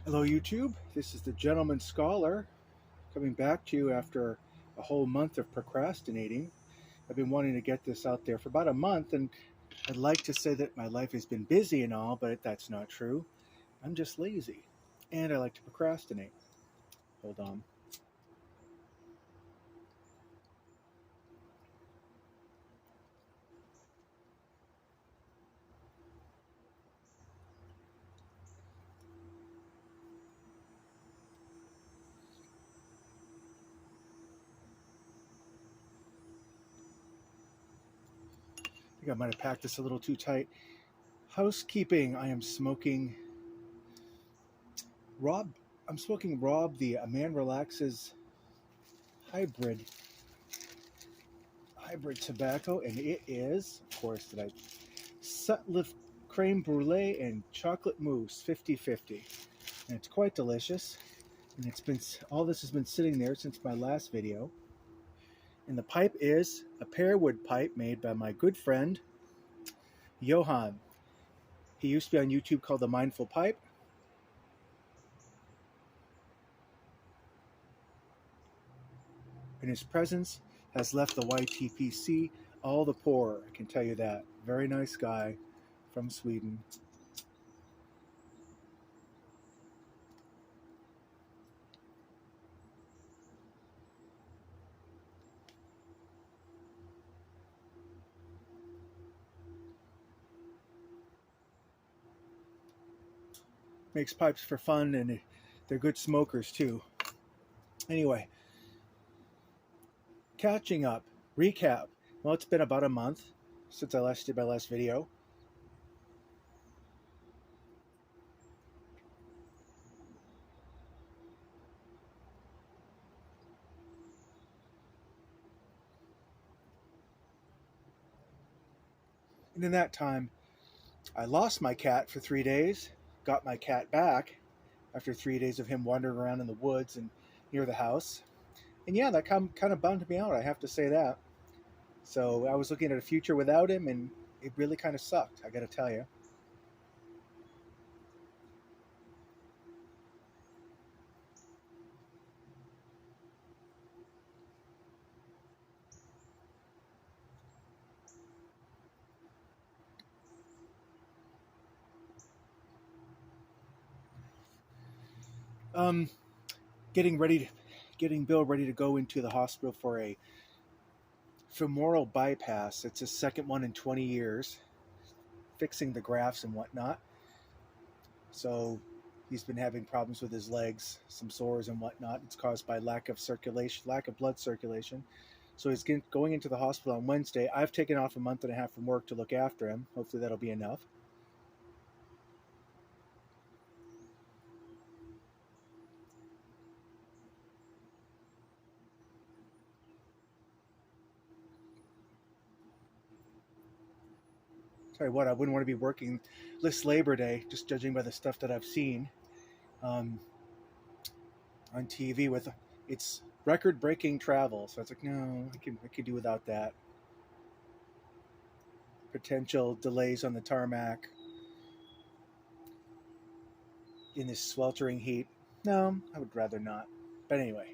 Hello YouTube, this is the Gentleman Scholar coming back to you after a whole month of procrastinating. I've been wanting to get this out there for about a month, and I'd like to say that my life has been busy and all, but that's not true. I'm just lazy, and I like to procrastinate. Hold on. I think I might have packed this a little too tight. Housekeeping, I am smoking Rob. I'm smoking Rob, the A Man Relaxes hybrid hybrid tobacco, and it is, of course, that I Sutliff creme brulee and chocolate mousse 50-50, and it's quite delicious. And it's been all this has been sitting there since my last video. And the pipe is a pear wood pipe made by my good friend Johan. He used to be on YouTube called The Mindful Pipe. And his presence has left the YTPC all the poorer, I can tell you that. Very nice guy from Sweden. Makes pipes for fun, and they're good smokers too. Anyway, catching up, recap. Well, it's been about a month since I last did my last video. And in that time, I lost my cat for 3 days, got my cat back after 3 days of him wandering around in the woods and near the house. And yeah, that kind of bummed me out, I have to say that. So I was looking at a future without him, and it really kind of sucked, I gotta tell you. Um, getting ready, getting Bill ready to go into the hospital for a femoral bypass. It's his second one in 20 years, fixing the grafts and whatnot. So he's been having problems with his legs, some sores and whatnot. It's caused by lack of circulation, lack of blood circulation. So he's going into the hospital on Wednesday. I've taken off a month and a half from work to look after him. Hopefully that'll be enough. Tell you what, I wouldn't want to be working this Labor Day, just judging by the stuff that I've seen um, on TV with it's record-breaking travel. So it's like, no, I could do without that. Potential delays on the tarmac in this sweltering heat. No, I would rather not. But anyway,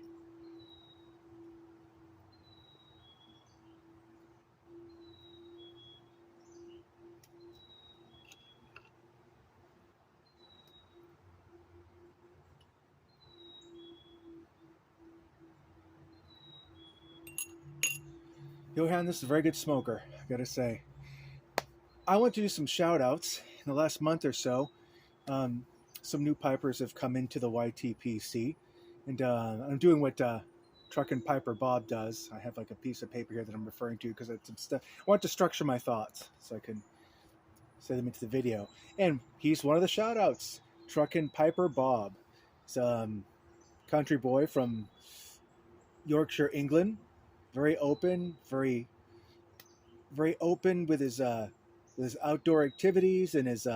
Johan, this is a very good smoker, I gotta say. I want to do some shout outs. In the last month or so, um, some new pipers have come into the YTPC, and I'm doing what Truck and Piper Bob does. I have like a piece of paper here that I'm referring to because it's some stuff. I want to structure my thoughts so I can say them into the video. And he's one of the shout outs, Truck and Piper Bob. He's a country boy from Yorkshire, England. Very open, very open with his outdoor activities and his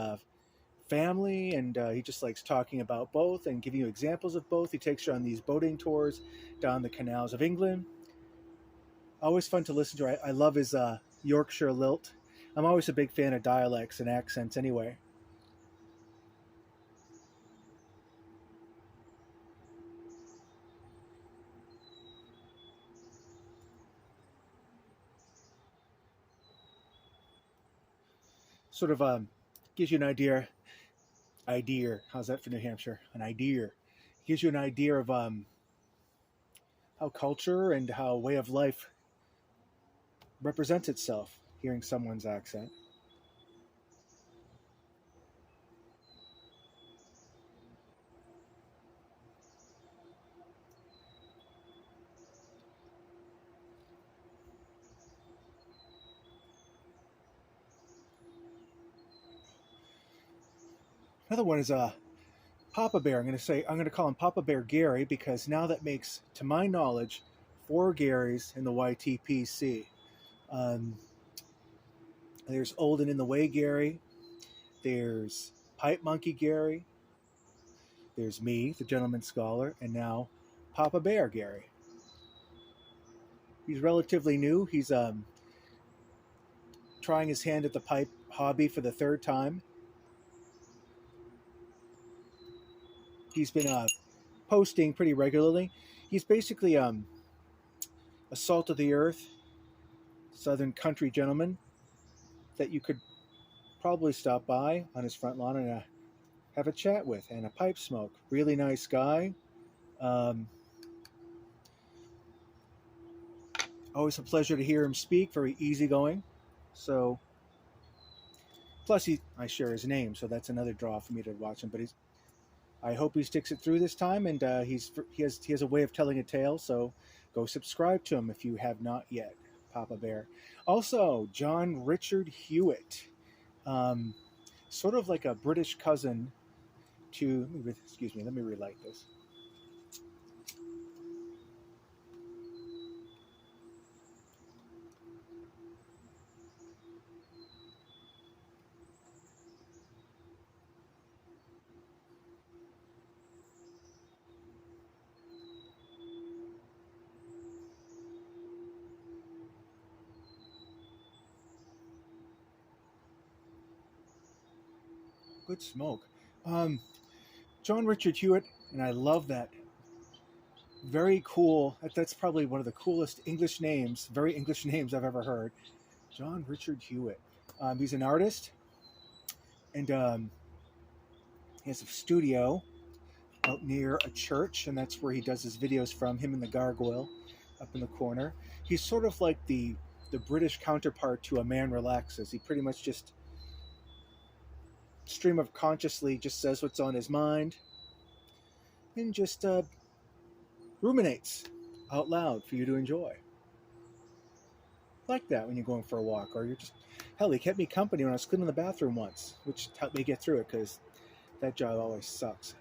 family, and he just likes talking about both and giving you examples of both. He takes you on these boating tours down the canals of England. Always fun to listen to. I love his Yorkshire lilt. I'm always a big fan of dialects and accents anyway. sort of gives you an idea. How's that for New Hampshire? An idea. Gives you an idea of how culture and how way of life represents itself. Hearing someone's accent. Another one is Papa Bear. I'm going to call him Papa Bear Gary because now that makes, to my knowledge, 4 Garys in the YTPC. Um, there's Old and in the Way Gary. There's Pipe Monkey Gary. There's me, the Gentleman Scholar, and now Papa Bear Gary. He's relatively new. He's trying his hand at the pipe hobby for the third time. He's been posting pretty regularly. He's basically a salt of the earth, southern country gentleman that you could probably stop by on his front lawn and have a chat with and a pipe smoke. Really nice guy. Um, Always a pleasure to hear him speak. Very easygoing. So, plus I share his name, so that's another draw for me to watch him. But I hope he sticks it through this time, and he has a way of telling a tale. So, go subscribe to him if you have not yet. Papa Bear. Also, John Richard Hewitt, sort of like a British cousin to. Excuse me. Let me relight this. Good smoke. Um, John Richard Hewitt, and I love that. Very cool. That's probably one of the coolest English names, very English names I've ever heard. John Richard Hewitt. He's an artist, and he has a studio out near a church, and that's where he does his videos from. Him and the gargoyle up in the corner. He's sort of like the British counterpart to A Man Relaxes. He pretty much just stream of consciously just says what's on his mind and just ruminates out loud for you to enjoy. Like that when you're going for a walk, or you're just hell. He kept me company when I was cleaning the bathroom once, which helped me get through it because that job always sucks.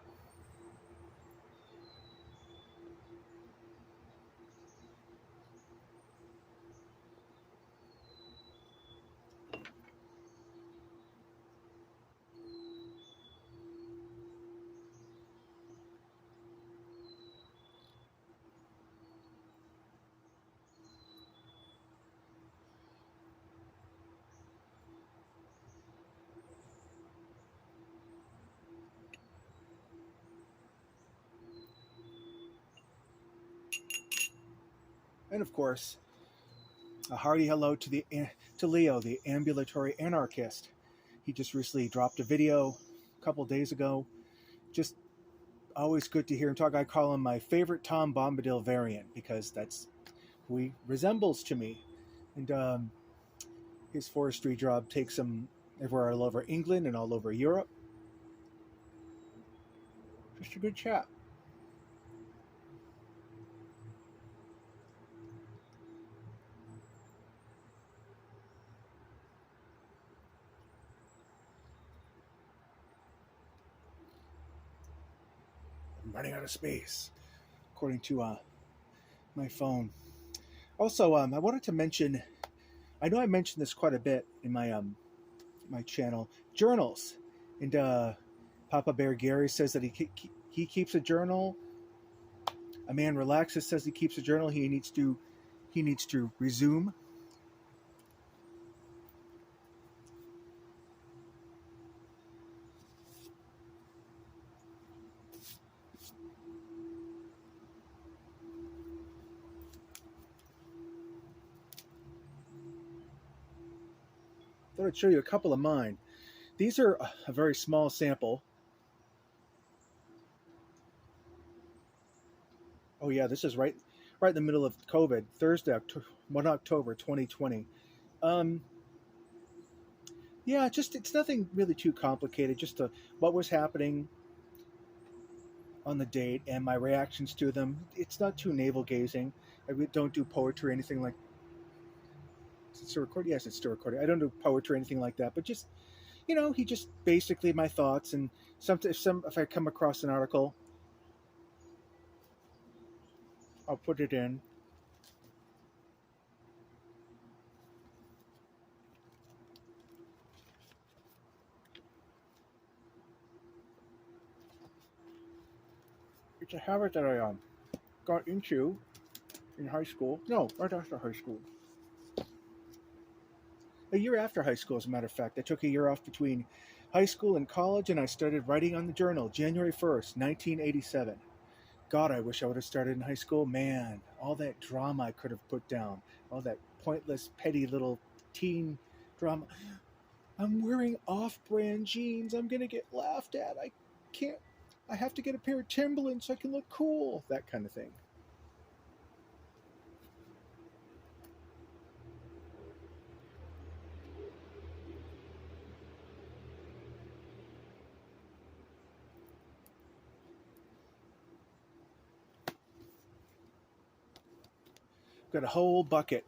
And of course, a hearty hello to Leo, the ambulatory anarchist. He just recently dropped a video a couple days ago. Just always good to hear him talk. I call him my favorite Tom Bombadil variant because that's who he resembles to me. And his forestry job takes him everywhere all over England and all over Europe. Just a good chap. I'm running out of space, according to my phone. Also, I wanted to mention. I know I mentioned this quite a bit in my channel. Journals, and Papa Bear Gary says that he keeps a journal. A Man Relaxes says he keeps a journal. He needs to resume. Thought I'd show you a couple of mine. These are a very small sample. Oh yeah, this is right in the middle of COVID, Thursday, 1 October 2020. Um, yeah, just it's nothing really too complicated. Just what was happening on the date and my reactions to them. It's not too navel gazing. Don't do poetry or anything like. It's still recording. Yes, it's still recording. I don't do poetry or anything like that. But just he just basically my thoughts and if I come across an article, I'll put it in. It's a habit that I got into in high school. No, right after high school. A year after high school, as a matter of fact. I took a year off between high school and college, and I started writing on the journal January 1st, 1987. God, I wish I would have started in high school. Man, all that drama I could have put down, all that pointless, petty little teen drama. I'm wearing off brand jeans. I'm going to get laughed at. I can't. I have to get a pair of Timberlands so I can look cool. That kind of thing. Got a whole bucket,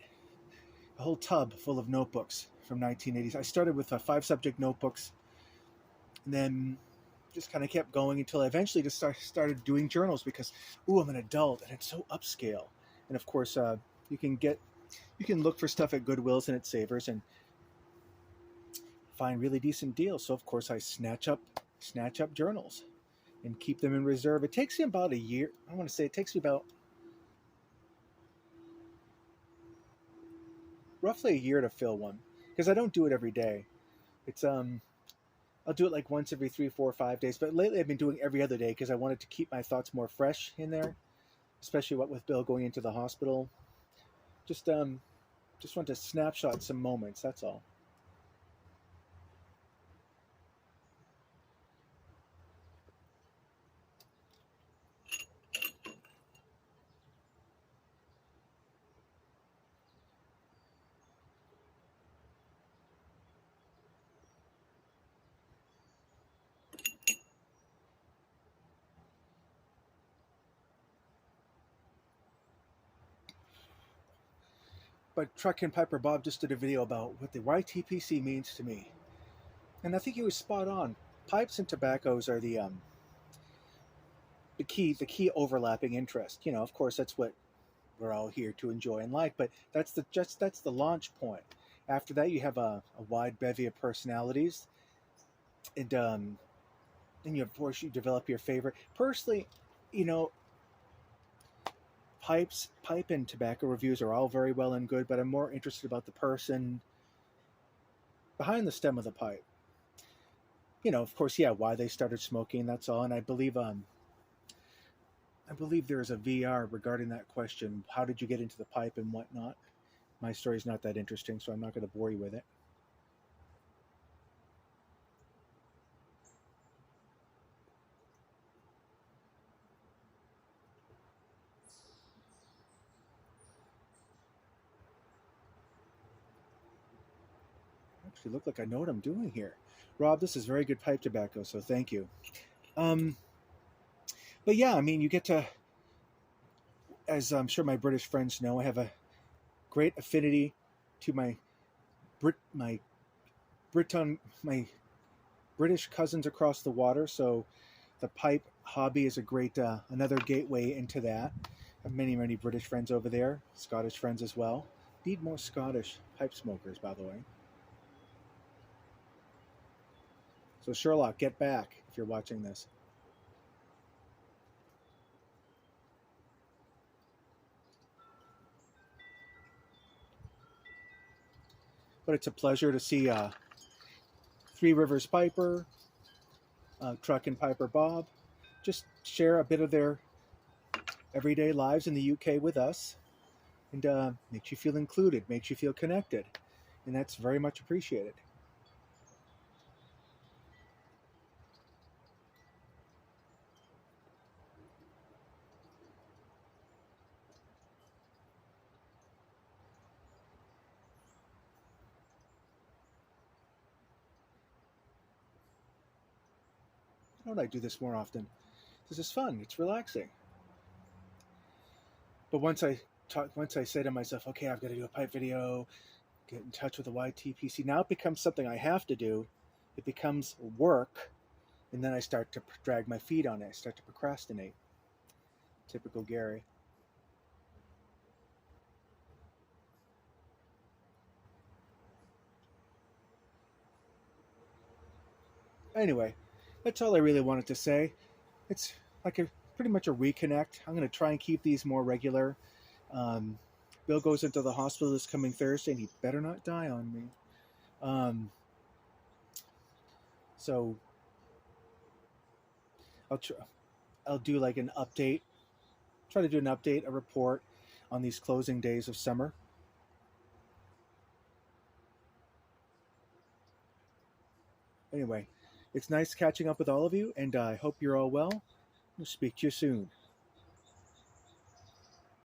a whole tub full of notebooks from 1980s. I started with 5 subject notebooks, and then just kind of kept going until I eventually just started doing journals because, ooh, I'm an adult and it's so upscale. And of course, you can get you can look for stuff at Goodwills and at Savers and find really decent deals. So of course, I snatch up journals and keep them in reserve. It takes me about a year. I want to say it takes me about roughly a year to fill one because I don't do it every day. It's I'll do it like once every 3, 4, 5 days. But lately, I've been doing every other day because I wanted to keep my thoughts more fresh in there, especially what with Bill going into the hospital. Just just want to snapshot some moments. That's all. But Truck and Piper Bob just did a video about what the YTPC means to me, and I think he was spot on. Pipes and tobaccos are the key overlapping interest. Of course, that's what we're all here to enjoy and like. But that's the launch point. After that, you have a wide bevy of personalities, and of course you develop your favorite. Personally, you know, pipe and tobacco reviews are all very well and good, but I'm more interested about the person behind the stem of the pipe. Of course, yeah, why they started smoking, that's all. And I believe there is a VR regarding that question. How did you get into the pipe and whatnot? My story's not that interesting, so I'm not going to bore you with it. Actually, look like I know what I'm doing here. Rob, this is very good pipe tobacco, so thank you. Um, but yeah, I mean, you get to, as I'm sure my British friends know, I have a great affinity to my Briton, my British cousins across the water. So the pipe hobby is a great another gateway into that. I have many British friends over there, Scottish friends as well. Need more Scottish pipe smokers, by the way. So Sherlock, get back if you're watching this. But it's a pleasure to see Three Rivers Piper, Truck and Piper Bob, just share a bit of their everyday lives in the UK with us, and makes you feel included, makes you feel connected, and that's very much appreciated. Why don't I do this more often? This is fun. It's relaxing. But once I say to myself, okay, I've got to do a pipe video, get in touch with the YTPC. Now it becomes something I have to do. It becomes work, and then I start to drag my feet on it. I start to procrastinate. Typical Gary. Anyway, that's all I really wanted to say. It's like a pretty much a reconnect. I'm going to try and keep these more regular. Um, Bill goes into the hospital this coming Thursday, and he better not die on me. Um, so I'll try. I'll do like an update. Try to do an update, a report on these closing days of summer. Anyway, it's nice catching up with all of you, and I hope you're all well. We'll speak to you soon.